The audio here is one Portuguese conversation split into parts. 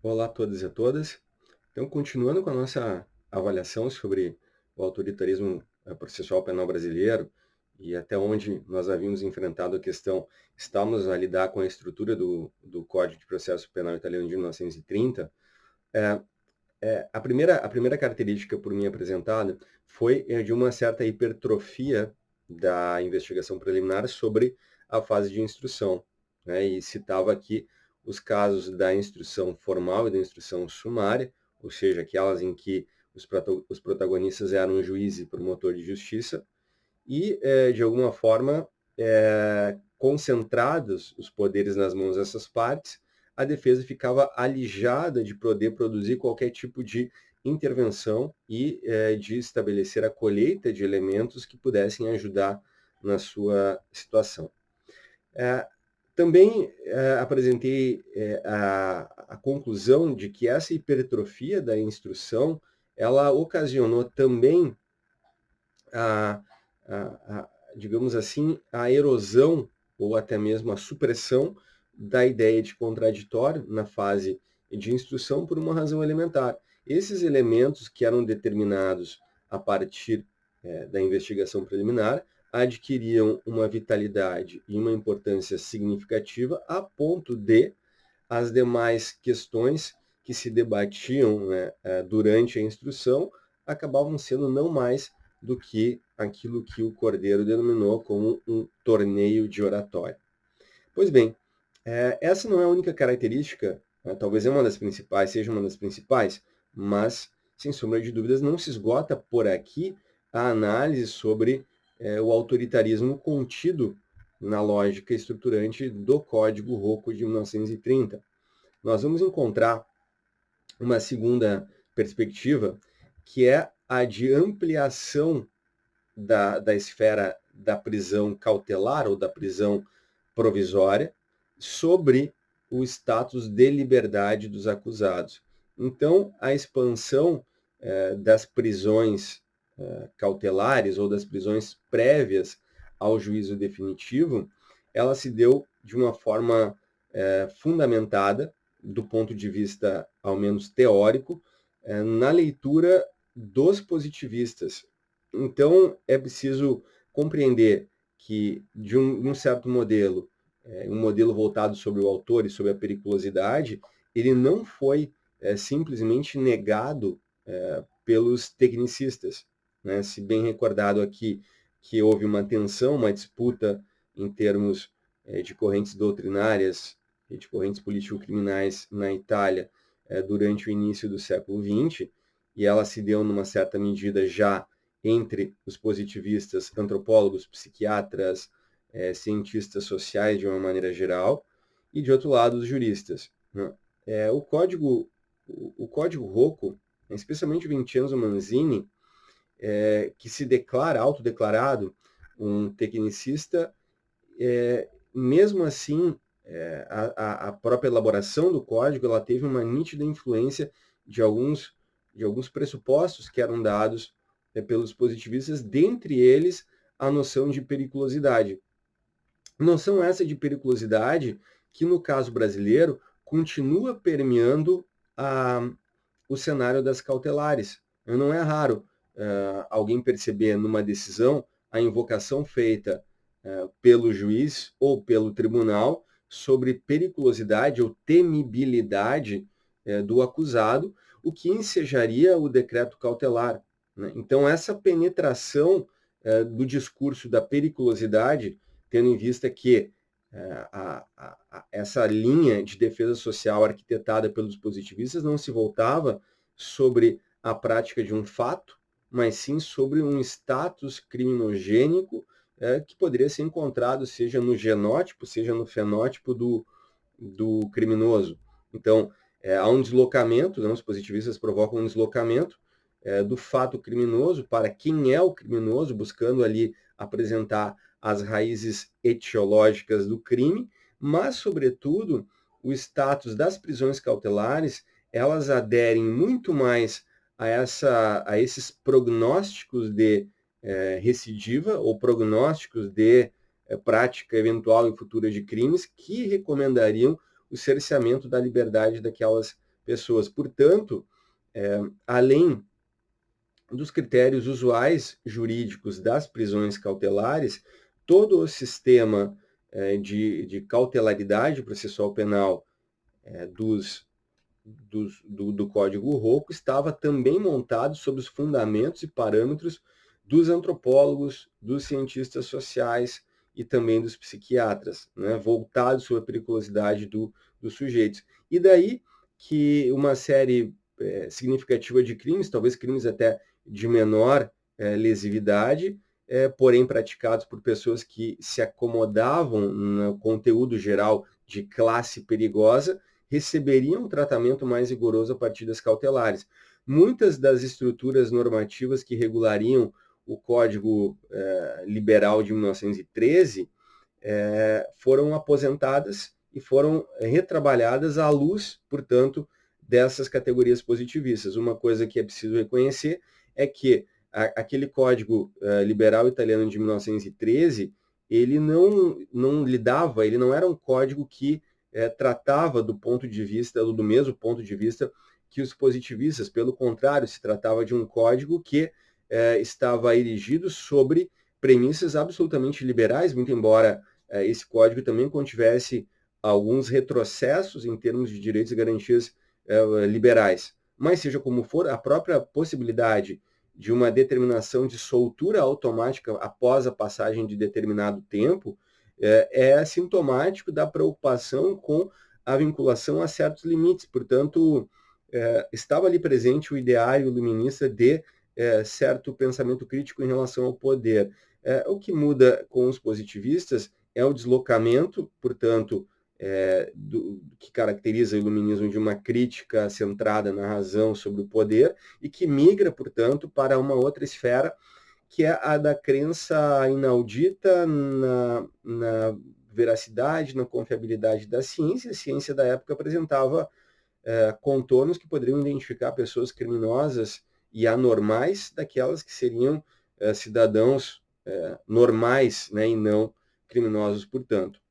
Olá a todos e a todas. Então, continuando com a nossa avaliação sobre o autoritarismo processual penal brasileiro e até onde nós havíamos enfrentado a questão, estamos a lidar com a estrutura do Código de Processo Penal Italiano de 1930, é, a primeira característica por mim apresentada foi de uma certa hipertrofia da investigação preliminar sobre a fase de instrução, né? E citava aqui os casos da instrução formal e da instrução sumária, ou seja, aquelas em que os protagonistas eram o juiz e promotor de justiça, e, de alguma forma, concentrados os poderes nas mãos dessas partes, a defesa ficava alijada de poder produzir qualquer tipo de intervenção e de estabelecer a colheita de elementos que pudessem ajudar na sua situação. É, também apresentei a conclusão de que essa hipertrofia da instrução, ela ocasionou também a, a, digamos assim, a erosão ou até mesmo a supressão da ideia de contraditório na fase de instrução por uma razão elementar. Esses elementos que eram determinados a partir da investigação preliminar adquiriam uma vitalidade e uma importância significativa a ponto de as demais questões que se debatiam, né, durante a instrução acabavam sendo não mais do que aquilo que o Cordeiro denominou como um torneio de oratória. Pois bem, essa não é a única característica, né, talvez é uma das principais, seja uma das principais, mas, sem sombra de dúvidas, não se esgota por aqui a análise sobre o autoritarismo contido na lógica estruturante do Código Rocco de 1930. Nós vamos encontrar uma segunda perspectiva, que é a de ampliação da esfera da prisão cautelar ou da prisão provisória sobre o status de liberdade dos acusados. Então, a expansão das prisões cautelares ou das prisões prévias ao juízo definitivo, ela se deu de uma forma fundamentada, do ponto de vista, ao menos teórico, na leitura dos positivistas. Então, é preciso compreender que, de um certo modelo, um modelo voltado sobre o autor e sobre a periculosidade, ele não foi simplesmente negado pelos tecnicistas, né? Se bem recordado aqui que houve uma tensão, uma disputa em termos de correntes doutrinárias e de correntes político-criminais na Itália durante o início do século XX, e ela se deu numa certa medida já entre os positivistas, antropólogos, psiquiatras, cientistas sociais de uma maneira geral, e de outro lado os juristas, né? O código Rocco, especialmente o Vincenzo Manzini, que se declara, autodeclarado, um tecnicista, mesmo assim, a própria elaboração do código ela teve uma nítida influência de alguns pressupostos que eram dados pelos positivistas, dentre eles a noção de periculosidade. Noção essa de periculosidade que, no caso brasileiro, continua permeando o cenário das cautelares. Não é raro alguém perceber numa decisão a invocação feita pelo juiz ou pelo tribunal sobre periculosidade ou temibilidade do acusado, o que ensejaria o decreto cautelar, né? Então, essa penetração do discurso da periculosidade, tendo em vista que essa linha de defesa social arquitetada pelos positivistas não se voltava sobre a prática de um fato, mas sim sobre um status criminogênico que poderia ser encontrado, seja no genótipo, seja no fenótipo do criminoso. Então, há um deslocamento, né, os positivistas provocam um deslocamento do fato criminoso para quem é o criminoso, buscando ali apresentar as raízes etiológicas do crime, mas, sobretudo, o status das prisões cautelares, elas aderem muito mais a esses prognósticos de recidiva ou prognósticos de prática eventual e futura de crimes que recomendariam o cerceamento da liberdade daquelas pessoas. Portanto, além dos critérios usuais jurídicos das prisões cautelares, todo o sistema de cautelaridade processual penal do Código Rocco estava também montado sobre os fundamentos e parâmetros dos antropólogos, dos cientistas sociais e também dos psiquiatras, né, voltados sobre a periculosidade dos sujeitos. E daí que uma série significativa de crimes, talvez crimes até de menor lesividade, porém praticados por pessoas que se acomodavam no conteúdo geral de classe perigosa, receberiam um tratamento mais rigoroso a partir das cautelares. Muitas das estruturas normativas que regulariam o Código Liberal de 1913 foram aposentadas e foram retrabalhadas à luz, portanto, dessas categorias positivistas. Uma coisa que é preciso reconhecer é que aquele Código Liberal Italiano de 1913, ele não lidava, ele não era um código que tratava do ponto de vista, do mesmo ponto de vista que os positivistas. Pelo contrário, se tratava de um código que estava erigido sobre premissas absolutamente liberais, muito embora esse código também contivesse alguns retrocessos em termos de direitos e garantias liberais. Mas, seja como for, a própria possibilidade de uma determinação de soltura automática após a passagem de determinado tempo é sintomático da preocupação com a vinculação a certos limites. Portanto, estava ali presente o ideário iluminista de certo pensamento crítico em relação ao poder. O que muda com os positivistas é o deslocamento, portanto, que caracteriza o iluminismo de uma crítica centrada na razão sobre o poder e que migra, portanto, para uma outra esfera, que é a da crença inaudita na veracidade, na confiabilidade da ciência. A ciência da época apresentava contornos que poderiam identificar pessoas criminosas e anormais daquelas que seriam cidadãos normais, né, e não criminosos, portanto.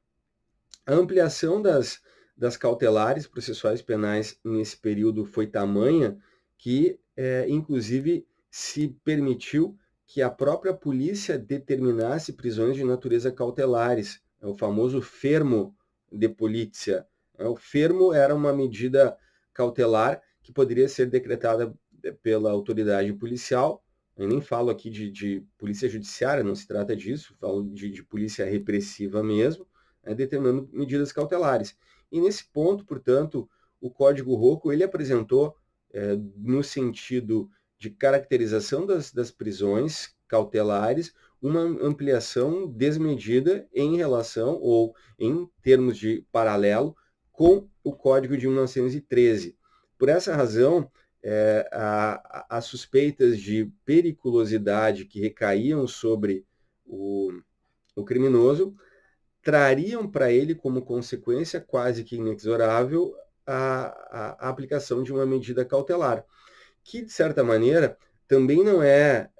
A ampliação das cautelares processuais penais nesse período foi tamanha que, inclusive, se permitiu que a própria polícia determinasse prisões de natureza cautelares, o famoso fermo de polizia. O fermo era uma medida cautelar que poderia ser decretada pela autoridade policial. Eu nem falo aqui de polícia judiciária, não se trata disso, falo de polícia repressiva mesmo, determinando medidas cautelares. E nesse ponto, portanto, o Código Rocco ele apresentou, no sentido de caracterização das prisões cautelares, uma ampliação desmedida em relação ou em termos de paralelo com o Código de 1913. Por essa razão, as suspeitas de periculosidade que recaíam sobre o criminoso trariam para ele como consequência quase que inexorável a aplicação de uma medida cautelar, que, de certa maneira, também não é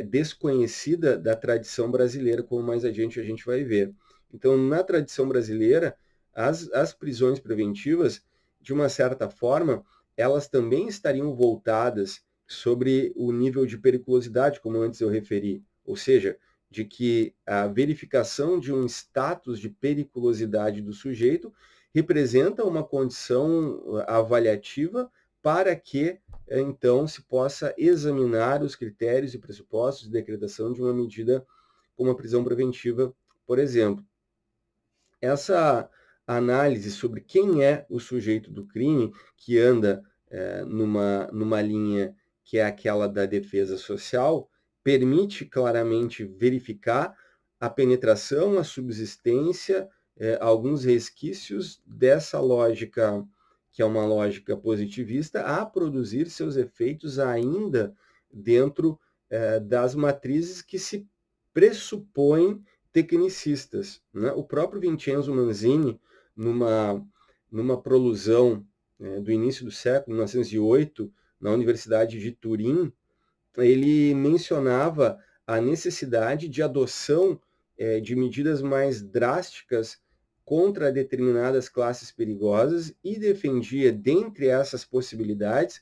desconhecida da tradição brasileira, como mais adiante a gente vai ver. Então, na tradição brasileira, as prisões preventivas, de uma certa forma, elas também estariam voltadas sobre o nível de periculosidade, como antes eu referi, ou seja, de que a verificação de um status de periculosidade do sujeito representa uma condição avaliativa para que, então, se possa examinar os critérios e pressupostos de decretação de uma medida como a prisão preventiva, por exemplo. Essa análise sobre quem é o sujeito do crime, que anda numa linha que é aquela da defesa social, permite claramente verificar a penetração, a subsistência, alguns resquícios dessa lógica, que é uma lógica positivista, a produzir seus efeitos ainda dentro das matrizes que se pressupõem tecnicistas, né? O próprio Vincenzo Manzini, numa prolusão do início do século, 1908, na Universidade de Turim, ele mencionava a necessidade de adoção de medidas mais drásticas contra determinadas classes perigosas e defendia, dentre essas possibilidades,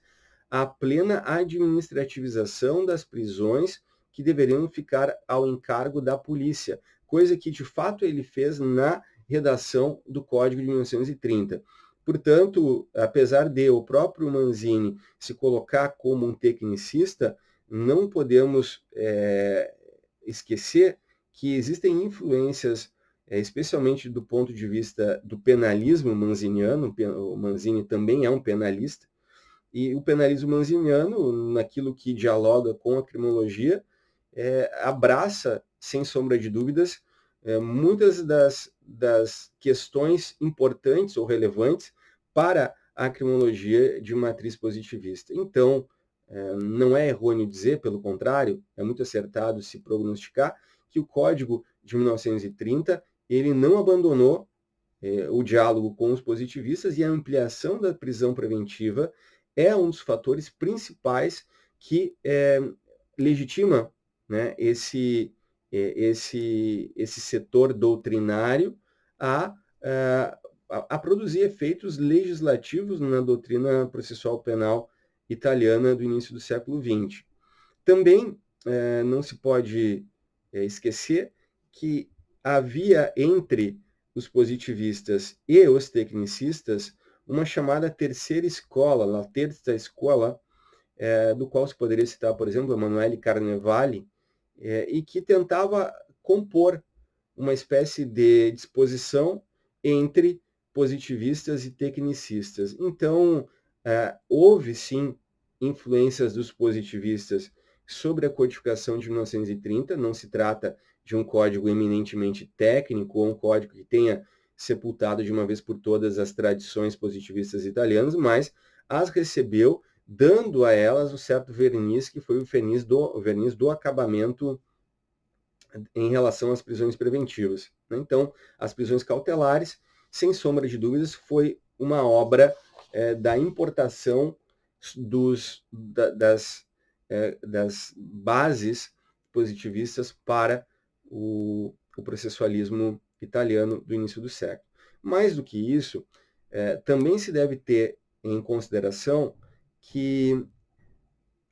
a plena administrativização das prisões que deveriam ficar ao encargo da polícia, coisa que de fato ele fez na redação do Código de 1930. Portanto, apesar de o próprio Manzini se colocar como um tecnicista, não podemos esquecer que existem influências, especialmente do ponto de vista do penalismo manziniano. O Manzini também é um penalista, e o penalismo manziniano, naquilo que dialoga com a criminologia, abraça, sem sombra de dúvidas, muitas das questões importantes ou relevantes para a criminologia de matriz positivista. Então, não é errôneo dizer, pelo contrário, é muito acertado se prognosticar que o Código de 1930 ele não abandonou o diálogo com os positivistas, e a ampliação da prisão preventiva é um dos fatores principais que legitima, né, esse setor doutrinário a produzir efeitos legislativos na doutrina processual penal italiana do início do século XX. Também não se pode esquecer que havia entre os positivistas e os tecnicistas uma chamada terceira escola, la terza scuola, do qual se poderia citar, por exemplo, Emanuele Carnevali, e que tentava compor uma espécie de disposição entre positivistas e tecnicistas. Então, houve sim influências dos positivistas sobre a codificação de 1930, não se trata de um código eminentemente técnico ou um código que tenha sepultado de uma vez por todas as tradições positivistas italianas, mas as recebeu, dando a elas um certo verniz, que foi o verniz do acabamento em relação às prisões preventivas. Então, as prisões cautelares, sem sombra de dúvidas, foi uma obra da importação das bases positivistas para o processualismo italiano do início do século. Mais do que isso, também se deve ter em consideração que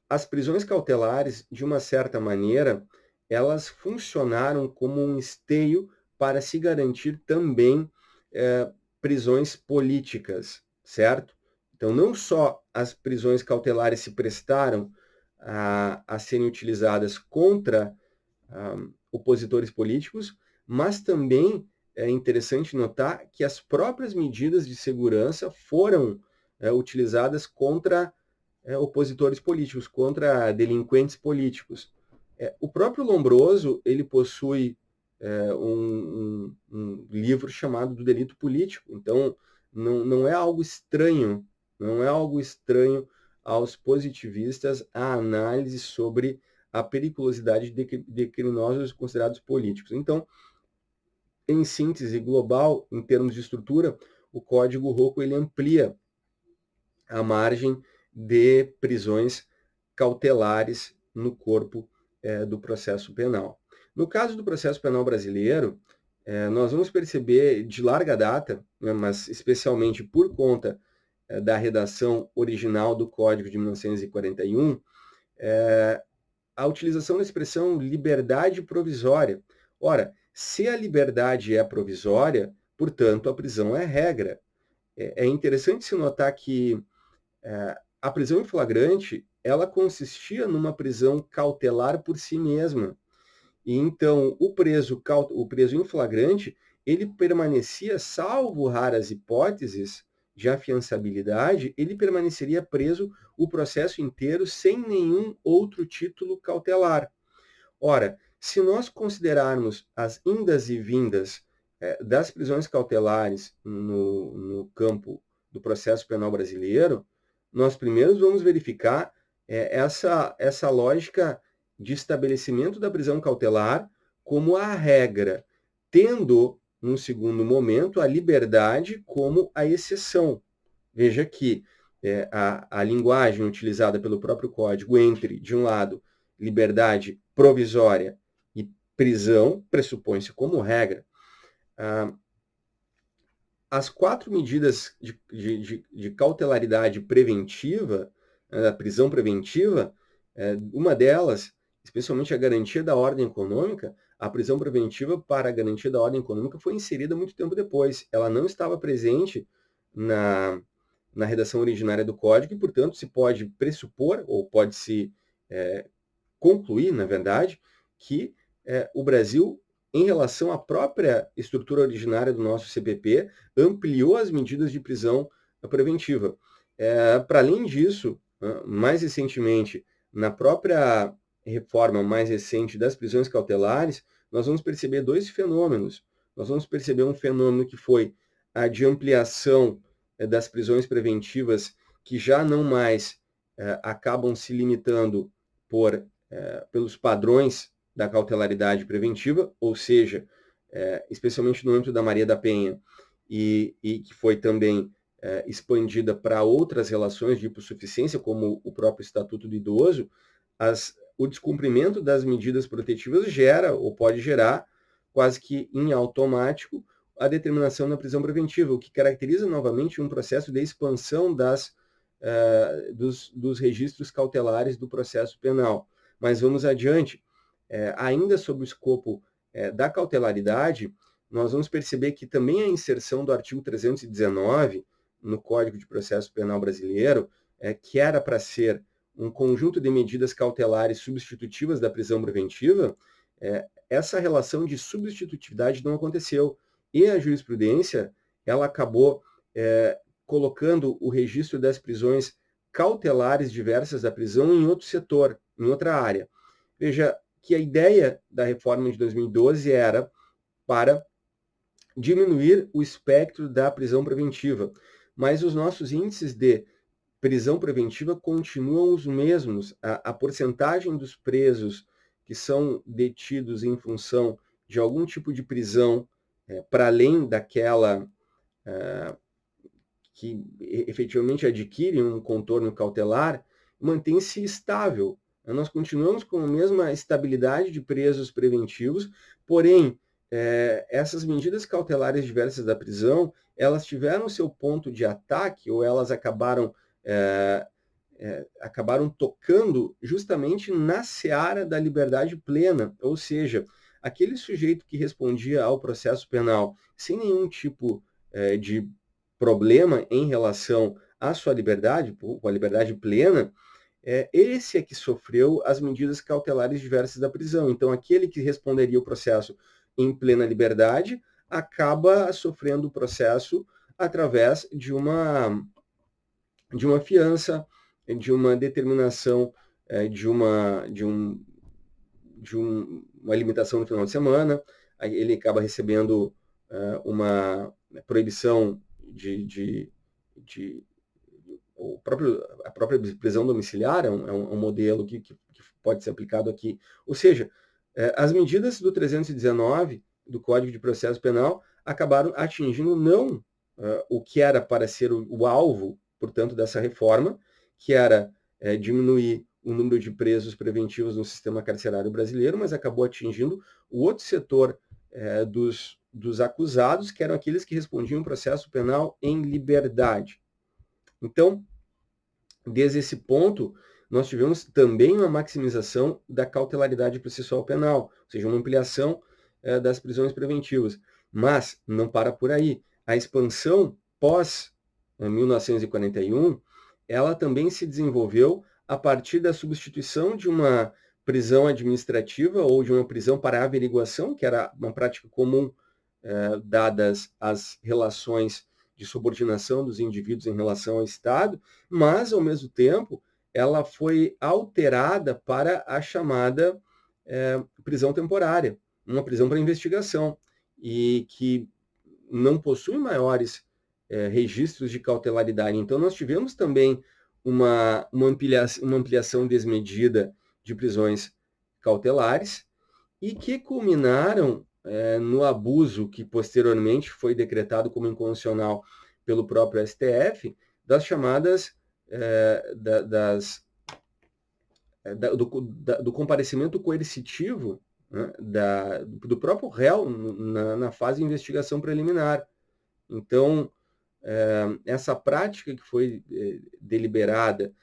as prisões cautelares, de uma certa maneira, elas funcionaram como um esteio para se garantir também prisões políticas, certo? Então, não só as prisões cautelares se prestaram a serem utilizadas contra opositores políticos, mas também é interessante notar que as próprias medidas de segurança foram utilizadas contra opositores políticos, contra delinquentes políticos. O próprio Lombroso, ele possui um livro chamado do delito político. Então, não é algo estranho, aos positivistas a análise sobre a periculosidade de criminosos considerados políticos. Então, em síntese global, em termos de estrutura, o Código Rocco ele amplia a margem de prisões cautelares no corpo do processo penal. No caso do processo penal brasileiro, nós vamos perceber de larga data, né, mas especialmente por conta da redação original do Código de 1941, a utilização da expressão liberdade provisória. Ora, se a liberdade é provisória, portanto, a prisão é regra. É interessante se notar que a prisão em flagrante, ela consistia numa prisão cautelar por si mesma. E então, o preso em flagrante, ele permanecia, salvo raras hipóteses de afiançabilidade, ele permaneceria preso o processo inteiro sem nenhum outro título cautelar. Ora, se nós considerarmos as indas e vindas das prisões cautelares no campo do processo penal brasileiro, nós primeiro vamos verificar essa lógica de estabelecimento da prisão cautelar como a regra, tendo, num segundo momento, a liberdade como a exceção. Veja que a linguagem utilizada pelo próprio Código entre, de um lado, liberdade provisória e prisão, pressupõe-se como regra. as 4 medidas de cautelaridade preventiva, da prisão preventiva, uma delas, especialmente a garantia da ordem econômica, a prisão preventiva para a garantia da ordem econômica foi inserida muito tempo depois. Ela não estava presente na redação originária do Código e, portanto, se pode pressupor, ou pode-se concluir, na verdade, que o Brasil, em relação à própria estrutura originária do nosso CPP, ampliou as medidas de prisão preventiva. Para além disso, mais recentemente, na própria reforma mais recente das prisões cautelares, nós vamos perceber 2 fenômenos. Nós vamos perceber um fenômeno que foi a de ampliação das prisões preventivas, que já não mais acabam se limitando pelos padrões da cautelaridade preventiva, ou seja, especialmente no âmbito da Maria da Penha, e que foi também expandida para outras relações de hipossuficiência, como o próprio Estatuto do Idoso, o descumprimento das medidas protetivas gera, ou pode gerar, quase que em automático, a determinação da prisão preventiva, o que caracteriza novamente um processo de expansão dos registros cautelares do processo penal. Mas vamos adiante. Ainda sob o escopo da cautelaridade, nós vamos perceber que também a inserção do artigo 319 no Código de Processo Penal brasileiro, que era para ser um conjunto de medidas cautelares substitutivas da prisão preventiva, essa relação de substitutividade não aconteceu. E a jurisprudência, ela acabou colocando o registro das prisões cautelares diversas da prisão em outro setor, em outra área. Veja que a ideia da reforma de 2012 era para diminuir o espectro da prisão preventiva, mas os nossos índices de prisão preventiva continuam os mesmos. A porcentagem dos presos que são detidos em função de algum tipo de prisão para além daquela que efetivamente adquire um contorno cautelar, mantém-se estável. Nós continuamos com a mesma estabilidade de presos preventivos, porém, essas medidas cautelares diversas da prisão, elas tiveram seu ponto de ataque, ou elas acabaram tocando justamente na seara da liberdade plena, ou seja, aquele sujeito que respondia ao processo penal sem nenhum tipo de problema em relação à sua liberdade, com a liberdade plena, esse é que sofreu as medidas cautelares diversas da prisão. Então, aquele que responderia o processo em plena liberdade acaba sofrendo o processo através de uma fiança, de uma determinação de uma limitação no final de semana. Aí ele acaba recebendo uma proibição a própria prisão domiciliar é um modelo que pode ser aplicado aqui. Ou seja, as medidas do 319 do Código de Processo Penal acabaram atingindo não o que era para ser o alvo, portanto, dessa reforma, que era diminuir o número de presos preventivos no sistema carcerário brasileiro, mas acabou atingindo o outro setor dos acusados, que eram aqueles que respondiam processo penal em liberdade. Então, desde esse ponto, nós tivemos também uma maximização da cautelaridade processual penal, ou seja, uma ampliação das prisões preventivas. Mas não para por aí. A expansão pós 1941, ela também se desenvolveu a partir da substituição de uma prisão administrativa ou de uma prisão para averiguação, que era uma prática comum dadas as relações de subordinação dos indivíduos em relação ao Estado, mas, ao mesmo tempo, ela foi alterada para a chamada prisão temporária, uma prisão para investigação, e que não possui maiores registros de cautelaridade. Então, nós tivemos também uma ampliação desmedida de prisões cautelares e que culminaram no abuso que posteriormente foi decretado como inconstitucional pelo próprio STF, das chamadas do comparecimento coercitivo, né, do próprio réu na fase de investigação preliminar. Então, essa prática que foi deliberada,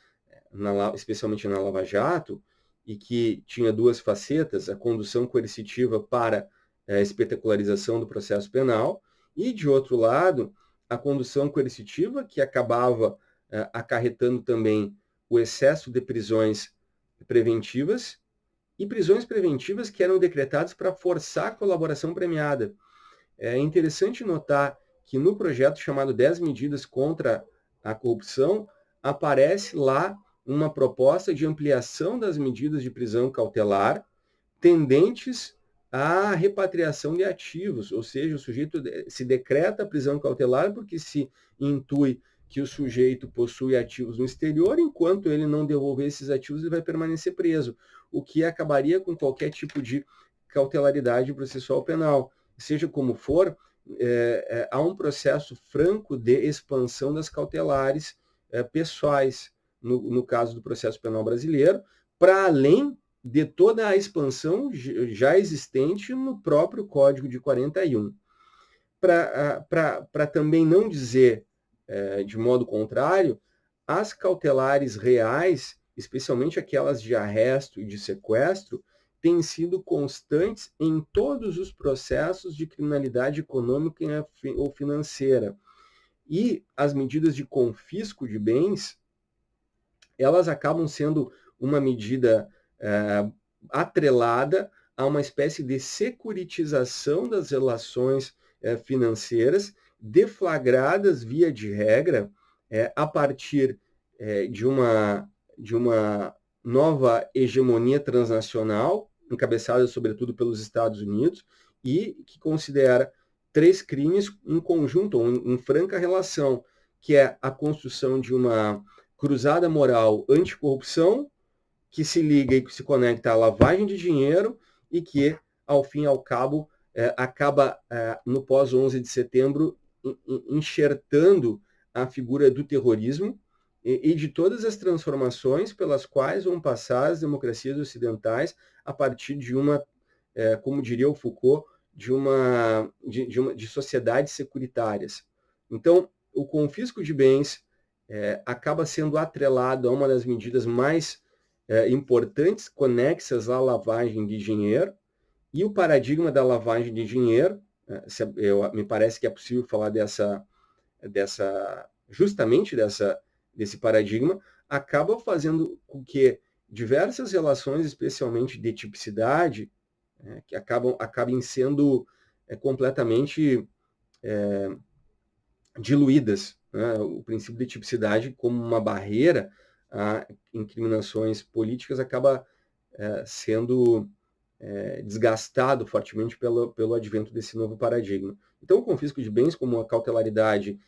especialmente na Lava Jato, e que tinha duas facetas, a condução coercitiva para a espetacularização do processo penal, e, de outro lado, a condução coercitiva, que acabava acarretando também o excesso de prisões preventivas, e prisões preventivas que eram decretadas para forçar a colaboração premiada. É interessante notar que no projeto chamado 10 Medidas contra a Corrupção, aparece lá uma proposta de ampliação das medidas de prisão cautelar tendentes à repatriação de ativos, ou seja, o sujeito se decreta a prisão cautelar porque se intui que o sujeito possui ativos no exterior, enquanto ele não devolver esses ativos, ele vai permanecer preso, o que acabaria com qualquer tipo de cautelaridade processual penal. Seja como for, há um processo franco de expansão das cautelares pessoais, no caso do processo penal brasileiro, para além de toda a expansão já existente no próprio Código de 41. Para também não dizer de modo contrário, as cautelares reais, especialmente aquelas de arresto e de sequestro, têm sido constantes em todos os processos de criminalidade econômica ou financeira. E as medidas de confisco de bens, elas acabam sendo uma medida atrelada a uma espécie de securitização das relações financeiras, deflagradas via de regra a partir de uma nova hegemonia transnacional, encabeçada sobretudo pelos Estados Unidos, e que considera 3 crimes em conjunto, em franca relação, que é a construção de uma cruzada moral anticorrupção, que se liga e que se conecta à lavagem de dinheiro e que, ao fim e ao cabo, acaba, no pós-11 de setembro, enxertando a figura do terrorismo e de todas as transformações pelas quais vão passar as democracias ocidentais a partir de uma, como diria o Foucault, de sociedades securitárias. Então, o confisco de bens acaba sendo atrelado a uma das medidas mais importantes, conexas à lavagem de dinheiro, e o paradigma da lavagem de dinheiro, me parece que é possível falar justamente desse paradigma, acaba fazendo com que diversas relações, especialmente de tipicidade, que acabem sendo completamente diluídas. Né? O princípio de tipicidade como uma barreira a incriminações políticas acaba sendo desgastado fortemente pelo advento desse novo paradigma. Então, o confisco de bens, como a cautelaridade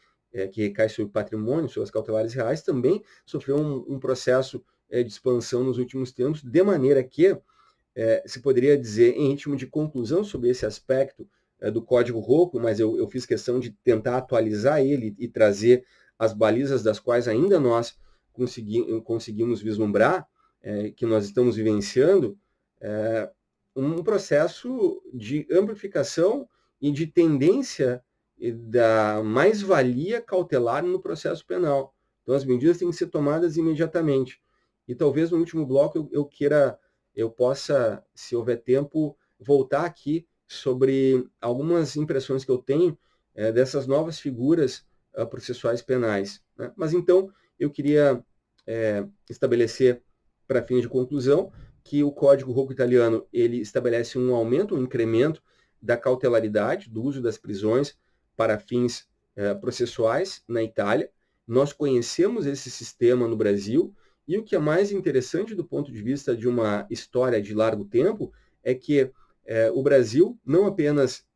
que recai sobre o patrimônio, sobre as cautelares reais, também sofreu um processo de expansão nos últimos tempos, de maneira que se poderia dizer, em ritmo de conclusão sobre esse aspecto do Código Rocco, mas eu fiz questão de tentar atualizar ele e trazer as balizas das quais ainda nós conseguimos vislumbrar, que nós estamos vivenciando, um processo de amplificação e de tendência da mais-valia cautelar no processo penal. Então, as medidas têm que ser tomadas imediatamente. E talvez no último bloco eu possa, se houver tempo, voltar aqui sobre algumas impressões que eu tenho dessas novas figuras processuais penais. Né? Mas então, eu queria estabelecer, para fins de conclusão, que o Código Rocco italiano ele estabelece um aumento, um incremento da cautelaridade, do uso das prisões para fins processuais na Itália. Nós conhecemos esse sistema no Brasil, e o que é mais interessante do ponto de vista de uma história de largo tempo é que o Brasil não apenas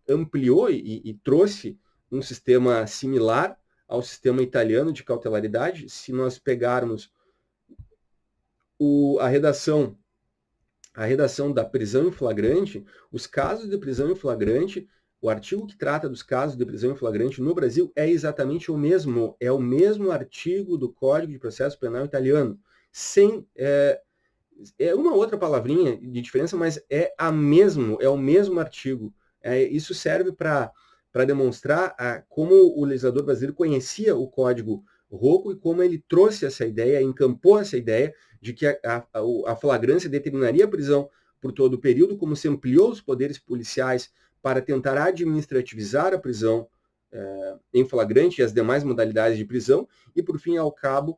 ampliou e trouxe um sistema similar ao sistema italiano de cautelaridade. Se nós pegarmos a redação da prisão em flagrante, os casos de prisão em flagrante, o artigo que trata dos casos de prisão em flagrante no Brasil é exatamente o mesmo artigo do Código de Processo Penal italiano, sem uma outra palavrinha de diferença, mas é o mesmo artigo. Isso serve para para demonstrar como o legislador brasileiro conhecia o Código Rocco e como ele trouxe essa ideia, encampou essa ideia de que a flagrância determinaria a prisão por todo o período, como se ampliou os poderes policiais para tentar administrativizar a prisão em flagrante e as demais modalidades de prisão, e, por fim e ao cabo,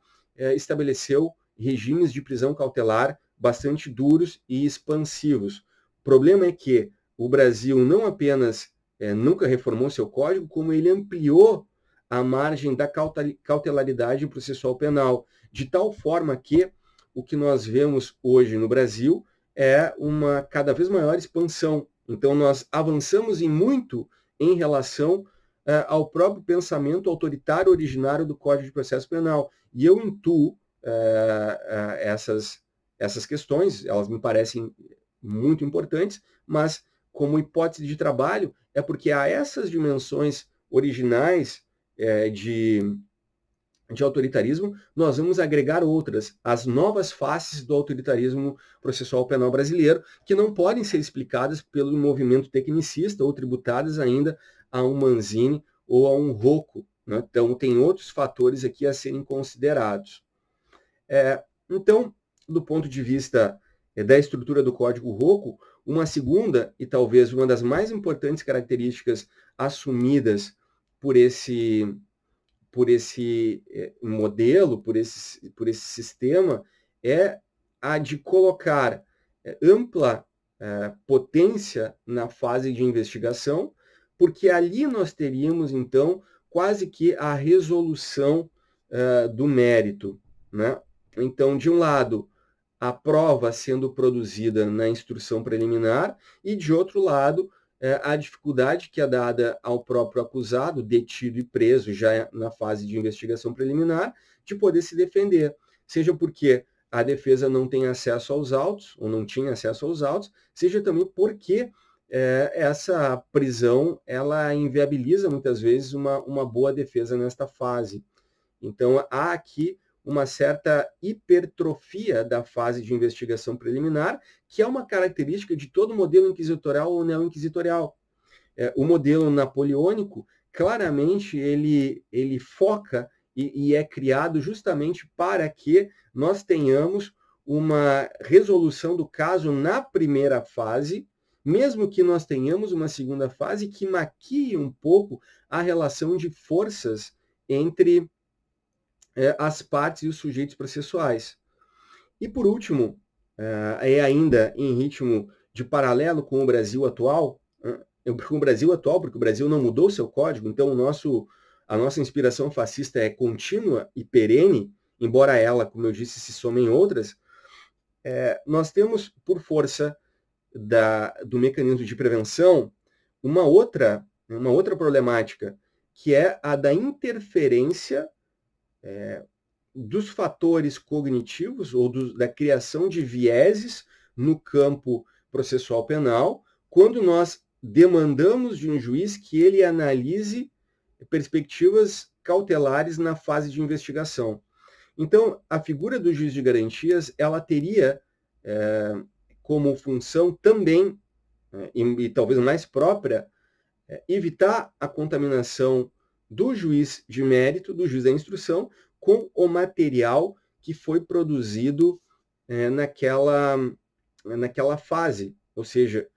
estabeleceu regimes de prisão cautelar bastante duros e expansivos. O problema é que o Brasil não apenas nunca reformou seu código, como ele ampliou a margem da cautelaridade processual penal, de tal forma que o que nós vemos hoje no Brasil é uma cada vez maior expansão. Então, nós avançamos em muito em relação ao próprio pensamento autoritário originário do Código de Processo Penal. E eu intuo essas questões, elas me parecem muito importantes, mas como hipótese de trabalho, é porque a essas dimensões originais de autoritarismo, nós vamos agregar outras, as novas faces do autoritarismo processual penal brasileiro, que não podem ser explicadas pelo movimento tecnicista ou tributadas ainda a um Manzini ou a um Rocco, né? Então, tem outros fatores aqui a serem considerados. Então, do ponto de vista da estrutura do Código Rocco, uma segunda e talvez uma das mais importantes características assumidas por esse modelo, por esse sistema, é a de colocar ampla potência na fase de investigação, porque ali nós teríamos, então, quase que a resolução do mérito, né? Então, de um lado, a prova sendo produzida na instrução preliminar, e de outro lado, a dificuldade que é dada ao próprio acusado, detido e preso já na fase de investigação preliminar, de poder se defender, seja porque a defesa não tem acesso aos autos, ou não tinha acesso aos autos, seja também porque essa prisão ela inviabiliza muitas vezes uma boa defesa nesta fase. Então, há aqui uma certa hipertrofia da fase de investigação preliminar, que é uma característica de todo modelo inquisitorial ou neo-inquisitorial. O modelo napoleônico, claramente, ele foca e é criado justamente para que nós tenhamos uma resolução do caso na primeira fase, mesmo que nós tenhamos uma segunda fase que maquie um pouco a relação de forças entre as partes e os sujeitos processuais. E por último, ainda em ritmo de paralelo com o Brasil atual, porque o Brasil não mudou seu código, então a nossa inspiração fascista é contínua e perene, embora ela, como eu disse, se some em outras, nós temos, por força do mecanismo de prevenção, uma outra problemática, que é a da interferência dos fatores cognitivos ou da criação de vieses no campo processual penal, quando nós demandamos de um juiz que ele analise perspectivas cautelares na fase de investigação. Então, a figura do juiz de garantias, ela teria como função também, e talvez mais própria, evitar a contaminação do juiz de mérito, do juiz da instrução, com o material que foi produzido naquela fase. Ou seja,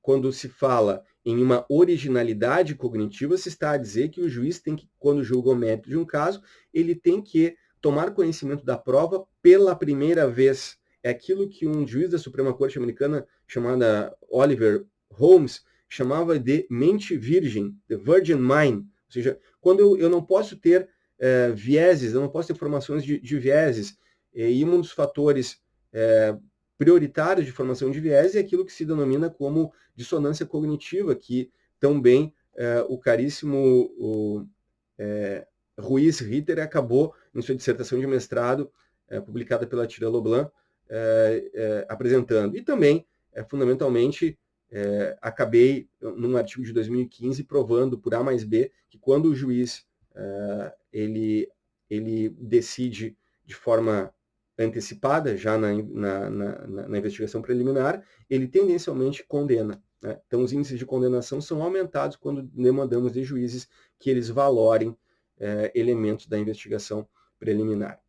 quando se fala em uma originalidade cognitiva, se está a dizer que o juiz tem que, quando julga o mérito de um caso, ele tem que tomar conhecimento da prova pela primeira vez. É aquilo que um juiz da Suprema Corte Americana, chamada Oliver Holmes, chamava de mente virgem, the virgin mind. Ou seja, quando eu não posso ter vieses, eu não posso ter formações de vieses, e um dos fatores prioritários de formação de vieses é aquilo que se denomina como dissonância cognitiva, que também o caríssimo Ruiz Ritter acabou, em sua dissertação de mestrado, publicada pela Tira Loblan, apresentando. E também, fundamentalmente, acabei, num artigo de 2015, provando por A mais B que quando o juiz ele decide de forma antecipada, já na investigação preliminar, ele tendencialmente condena. né? Então, os índices de condenação são aumentados quando demandamos de juízes que eles valorem elementos da investigação preliminar.